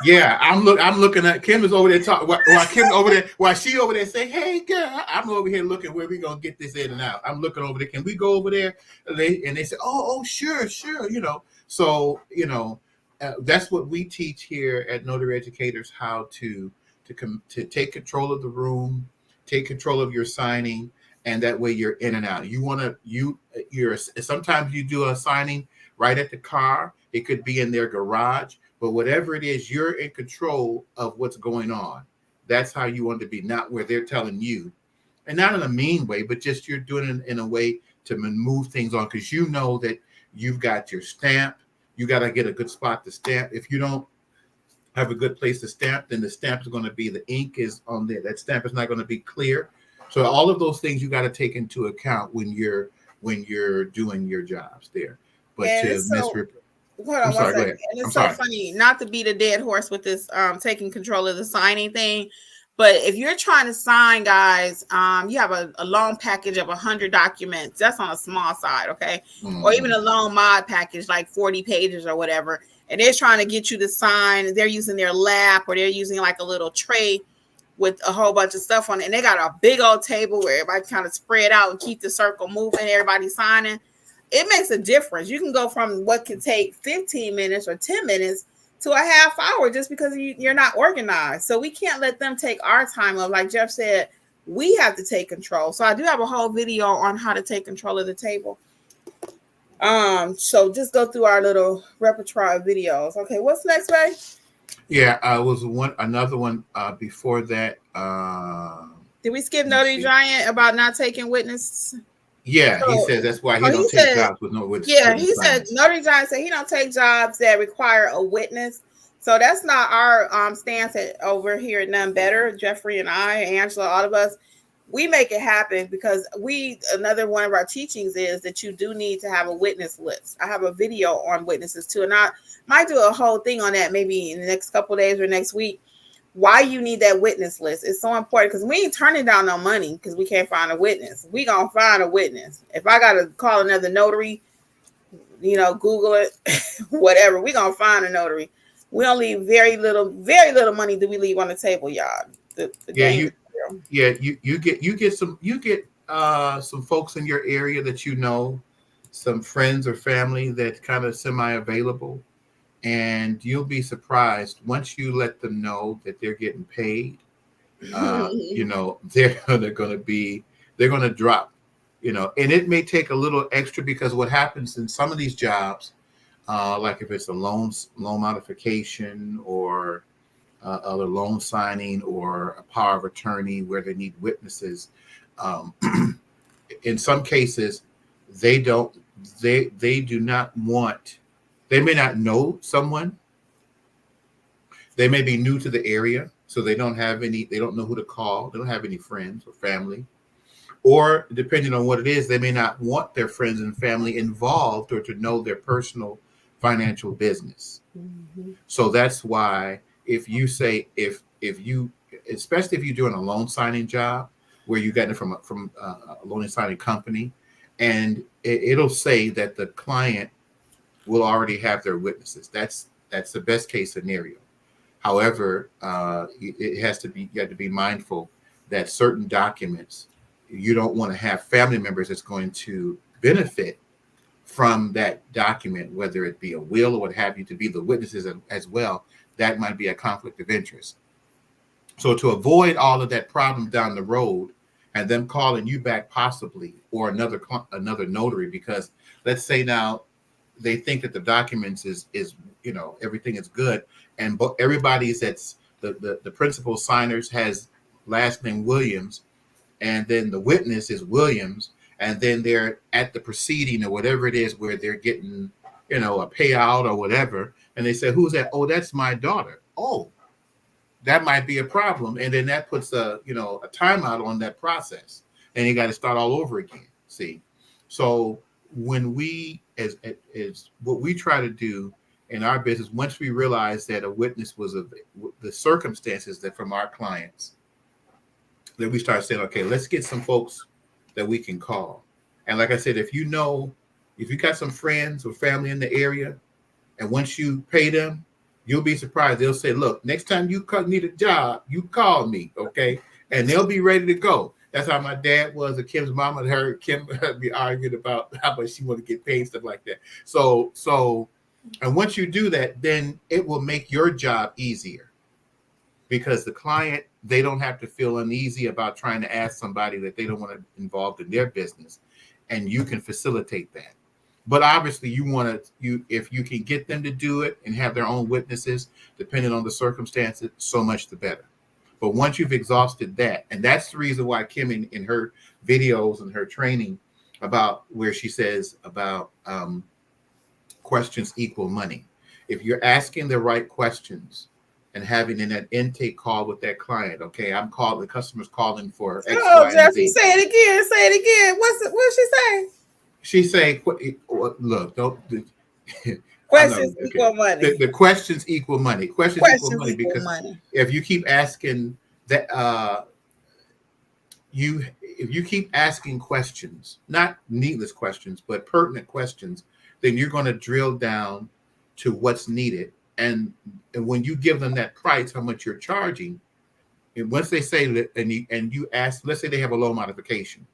Yeah, I'm looking at Kim is over there talking while Kim over there while she over there saying, "Hey, girl," I'm over here looking where we gonna get this in and out. I'm looking over there. Can we go over there? And they say, "Oh, sure, sure." So that's what we teach here at Notary Educators: how to take control of the room, take control of your signing, and that way you're in and out. You're sometimes you do a signing right at the car. It could be in their garage. But whatever it is, you're in control of what's going on. That's how you want to be, not where they're telling you, and not in a mean way, but just you're doing it in a way to move things on because you know that you've got your stamp. You got to get a good spot to stamp. If you don't have a good place to stamp, then the stamp is going to be, the ink is on there. That stamp is not going to be clear. So all of those things you got to take into account when you're doing your jobs there. But And to it's so, hold I'm on one sorry, go second. ahead. And I'm it's so sorry. funny, not to beat a dead horse with this taking control of the signing thing. But if you're trying to sign, guys, you have a loan package of 100 documents. That's on a small side, okay? Or even Mm-hmm. a loan mod package, like 40 pages or whatever. And they're trying to get you to sign. They're using their lap, or they're using like a little tray with a whole bunch of stuff on it. And they got a big old table where everybody kind of spread out and keep the circle moving, everybody signing. It makes a difference. You can go from what can take 15 minutes or 10 minutes to a half hour just because you're not organized. So we can't let them take our time up. Like Jeff said, we have to take control. So I do have a whole video on how to take control of the table. So just go through our little repertoire of videos. Okay, what's next, babe? Yeah, was another one before that. Did we skip Let me Notary see. Giant about not taking witness? Yeah, he So, says that's why he oh, he don't take said, jobs with no yeah, witness he said signings. Notary Giant said he don't take jobs that require a witness. So that's not our stance over here at None Better. Jeffrey and I, Angela, all of us, we make it happen because another one of our teachings is that you do need to have a witness list. I have a video on witnesses too, and I might do a whole thing on that maybe in the next couple of days or next week. Why you need that witness list? It's so important because we ain't turning down no money because we can't find a witness. We gonna find a witness. If I gotta call another notary, Google it, whatever, we gonna find a notary. We don't leave very little money do we leave on the table, y'all. The Yeah, game is you real. yeah you get some folks in your area that some friends or family that kind of semi available, and you'll be surprised once you let them know that they're getting paid. They're gonna drop, and it may take a little extra because what happens in some of these jobs, like if it's a loan modification or other loan signing or a power of attorney where they need witnesses, um, in some cases, they don't, they do not want, they may not know someone. They may be new to the area, so they don't have any, they don't know who to call. They don't have any friends or family. Or depending on what it is, they may not want their friends and family involved or to know their personal financial business. Mm-hmm. So that's why if you say, if you, especially if you're doing a loan signing job where you get it from a loan signing company, and it'll say that the client will already have their witnesses. That's the best case scenario. However, it has to be, you have to be mindful that certain documents, you don't want to have family members that's going to benefit from that document, whether it be a will or what have you, to be the witnesses as well. That might be a conflict of interest. So to avoid all of that problem down the road and them calling you back possibly, or another notary, because let's say now they think that the documents is everything is good, and everybody's that's the principal signers has last name Williams, and then the witness is Williams, and then they're at the proceeding or whatever it is where they're getting a payout or whatever, and they say, who's that? Oh, that's my daughter. Oh, that might be a problem, and then that puts a timeout on that process, and you got to start all over again. See, so when we as what we try to do in our business, once we realize that a witness was of the circumstances that from our clients, then we start saying, okay, let's get some folks that we can call. And like I said, if you got some friends or family in the area, and once you pay them, you'll be surprised. They'll say, look, next time you need a job, you call me, okay? And they'll be ready to go. That's how my dad was. And Kim's mama and her, Kim be arguing about how much she want to get paid, stuff like that. So, and once you do that, then it will make your job easier, because the client, they don't have to feel uneasy about trying to ask somebody that they don't want to involved in their business, and you can facilitate that. But obviously, if you can get them to do it and have their own witnesses, depending on the circumstances, so much the better. But once you've exhausted that, and that's the reason why Kim in her videos and her training about where she says about questions equal money. If you're asking the right questions and having in that intake call with that client, okay, the customer's calling for X, Y, and Jeffrey, Z. say it again. Say it again. What she say? She say, look, don't. Questions equal money. The questions equal money. Questions equal money, because if you keep asking that, if you keep asking questions, not needless questions, but pertinent questions, then you're going to drill down to what's needed. And when you give them that price, how much you're charging, and once they say that, and you ask, let's say they have a loan modification,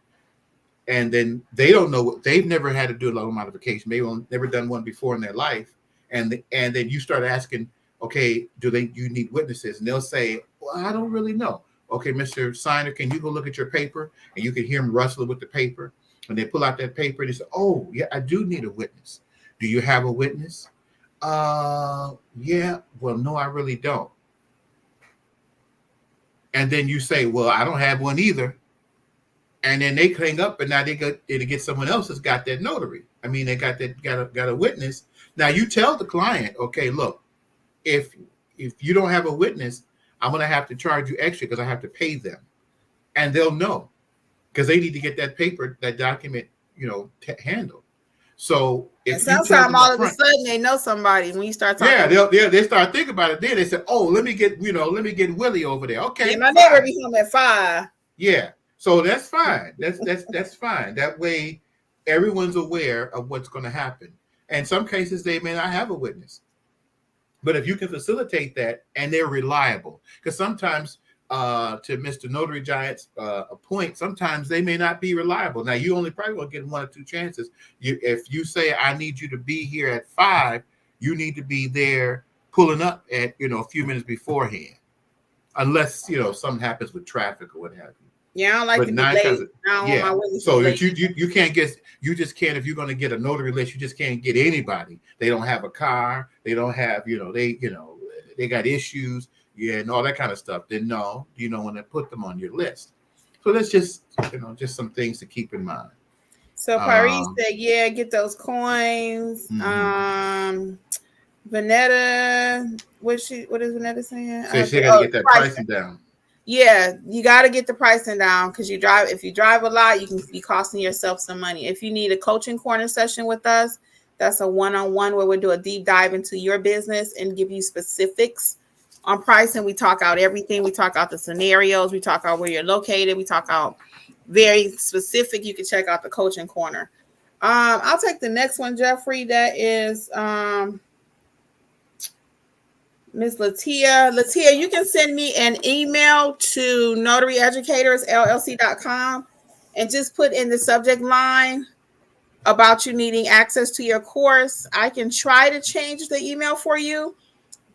and then they don't know, they've never had to do a loan modification, maybe never done one before in their life, and then you start asking, okay, you need witnesses, and they'll say, well, I don't really know. Okay, Mr. Signer, can you go look at your paper? And you can hear them rustling with the paper, and they pull out that paper and they say, oh yeah, I do need a witness. Do you have a witness? Yeah. Well, no, I really don't. And then you say, well, I don't have one either. And then they hang up, and now they get someone else that's got that notary. I mean, they got a witness. Now you tell the client, okay, look, if you don't have a witness, I'm going to have to charge you extra because I have to pay them, and they'll know because they need to get that paper, that document, handled. So if sometimes all of a sudden they know somebody when you start talking. Yeah, they start thinking about it. Then they say, oh, let me get Willie over there. Okay, yeah, my neighbor be home at 5. Yeah. So that's fine. That's fine. That way, everyone's aware of what's going to happen. And some cases, they may not have a witness. But if you can facilitate that, and they're reliable, because sometimes, to Mr. Notary Giant's point, sometimes they may not be reliable. Now, you only probably going to get 1 or 2 chances. If you say, I need you to be here at 5, you need to be there pulling up at a few minutes beforehand, unless something happens with traffic or what have you. Yeah, I don't like to be late. Yeah. So that you can't you just can't, if you're going to get a notary list, you just can't get anybody. They don't have a car. They don't have, they got issues, and all that kind of stuff. Then no, you don't want to put them on your list. So that's just, just some things to keep in mind. So Paris said, yeah, get those coins. Vanetta, what is Vanetta saying? So she got to get that pricing down. Yeah, you got to get the pricing down because if you drive a lot, you can be costing yourself some money. If you need a coaching corner session with us, that's a one-on-one where we'll do a deep dive into your business and give you specifics on pricing. We talk out everything. We talk out the scenarios. We talk out where you're located. We talk out very specific. You can check out the coaching corner. I'll take the next one, Jeffrey. That is Miss Latia. Latia, you can send me an email to notaryeducatorsllc.com and just put in the subject line about you needing access to your course. I can try to change the email for you,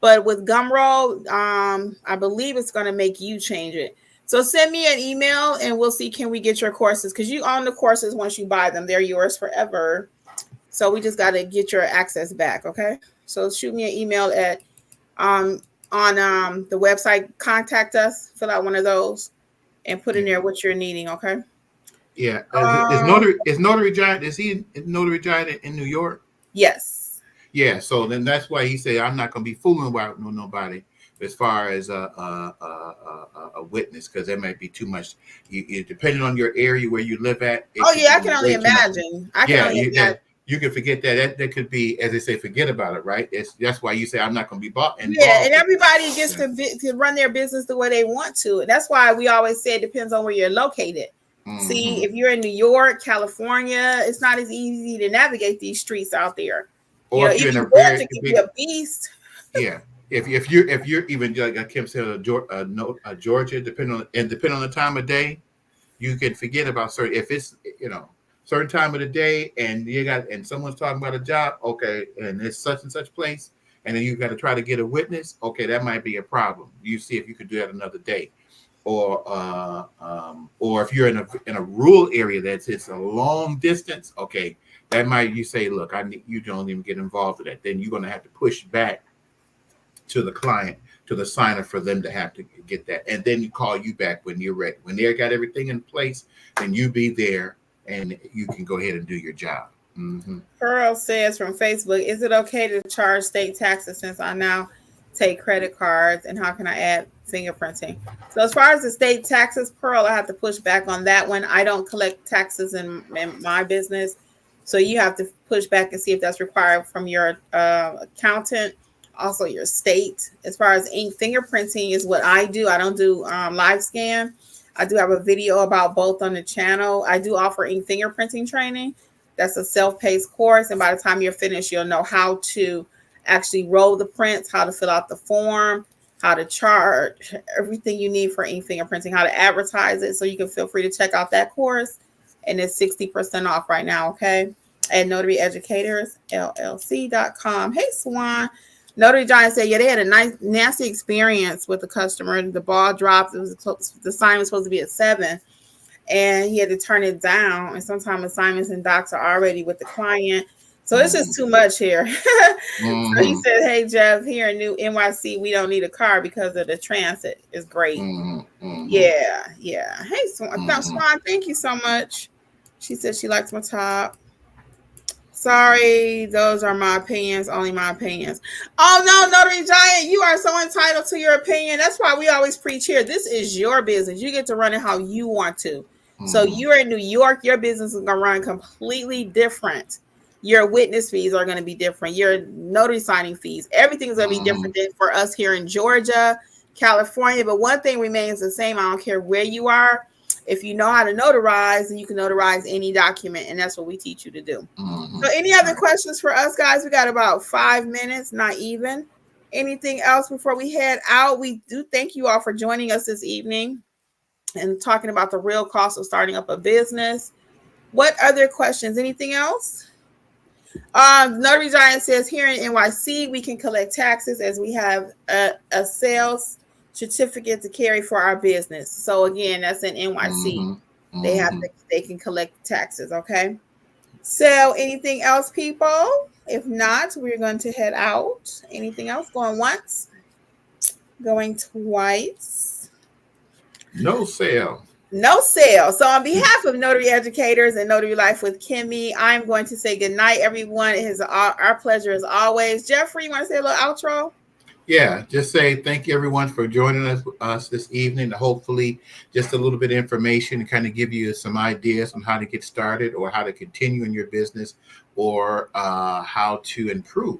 but with Gumroad, I believe it's going to make you change it. So send me an email and we'll see, can we get your courses? Because you own the courses once you buy them. They're yours forever. So we just got to get your access back, okay? So shoot me an email at on the website, contact us, fill out one of those and put in there what you're needing, okay? Yeah. Is Notary Giant, is he Notary Giant in New York? Yes. Yeah, so then that's why he said, I'm not going to be fooling with nobody as far as a witness, because there might be too much. You depending on your area where you live at. I can only imagine. You can forget that. That could be, as they say, forget about it, right? That's why you say I'm not going to be involved. Yeah, and everybody gets to run their business the way they want to. That's why we always say it depends on where you're located. See, if you're in New York, California, it's not as easy to navigate these streets out there. Or if you're in a very big a beast. Yeah, if you're even like Kim said, Georgia, depending on the time of day, you can forget about certain. If it's certain time of the day and someone's talking about a job, okay, and it's such and such place, and then you got to try to get a witness, okay, that might be a problem. You see if you could do that another day, or if you're in a rural area it's a long distance, okay, that might, you say, look, you don't even get involved with that. Then you're going to have to push back to the client, to the signer, for them to have to get that, and then you call you back when you're ready. When they got everything in place, then you be there. And you can go ahead and do your job. Pearl says from Facebook, is it okay to charge state taxes since I now take credit cards? And how can I add fingerprinting? So as far as the state taxes, Pearl, I have to push back on that one. I don't collect taxes in my business. So you have to push back and see if that's required from your accountant, also your state. As far as ink fingerprinting is what I do. I don't do live scan. I do have a video about both on the channel. I do offer ink fingerprinting training. That's a self-paced course. And by the time you're finished, you'll know how to actually roll the prints, how to fill out the form, how to charge, everything you need for ink fingerprinting, how to advertise it. So you can feel free to check out that course. And it's 60% off right now, okay? At notaryeducatorsllc.com. Hey, Swan. Notary Giant said, yeah, they had a nasty experience with the customer. The ball dropped. The sign was supposed to be at 7, and he had to turn it down. And sometimes assignments and docs are already with the client. So it's just too much here. So he said, hey, Jeff, here in New NYC, we don't need a car because of the transit. It's great. Yeah. Hey, Swan, thank you so much. She said she likes my top. Sorry, those are my opinions, only my opinions. Oh, no, Notary Giant, you are so entitled to your opinion. That's why we always preach here. This is your business. You get to run it how you want to. So you're in New York, your business is going to run completely different. Your witness fees are going to be different. Your notary signing fees, everything is going to be different than for us here in Georgia, California. But one thing remains the same. I don't care where you are. If you know how to notarize, then you can notarize any document, and that's what we teach you to do. So any other questions for us, guys? We got about 5 minutes, not even. Anything else before we head out? We do thank you all for joining us this evening and talking about the real cost of starting up a business. What other questions? Anything else? Notary Giant says, here in NYC, we can collect taxes as we have a sales certificate to carry for our business. So again, that's in NYC. They can collect taxes. Okay. So anything else, people? If not, we're going to head out. Anything else? Going once? Going twice? No sale. No sale. So on behalf of Notary Educators and Notary Life with Kimmy, I'm going to say good night, everyone. It is our pleasure as always. Jeffrey, you want to say a little outro? Yeah, just say thank you everyone for joining us this evening. Hopefully, just a little bit of information to kind of give you some ideas on how to get started or how to continue in your business or how to improve.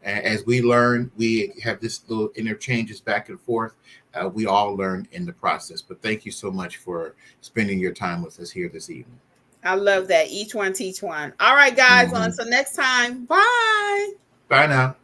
As we learn, we have this little interchanges back and forth. We all learn in the process. But thank you so much for spending your time with us here this evening. I love that. Each one teach one. All right, guys. Well, until next time. Bye. Bye now.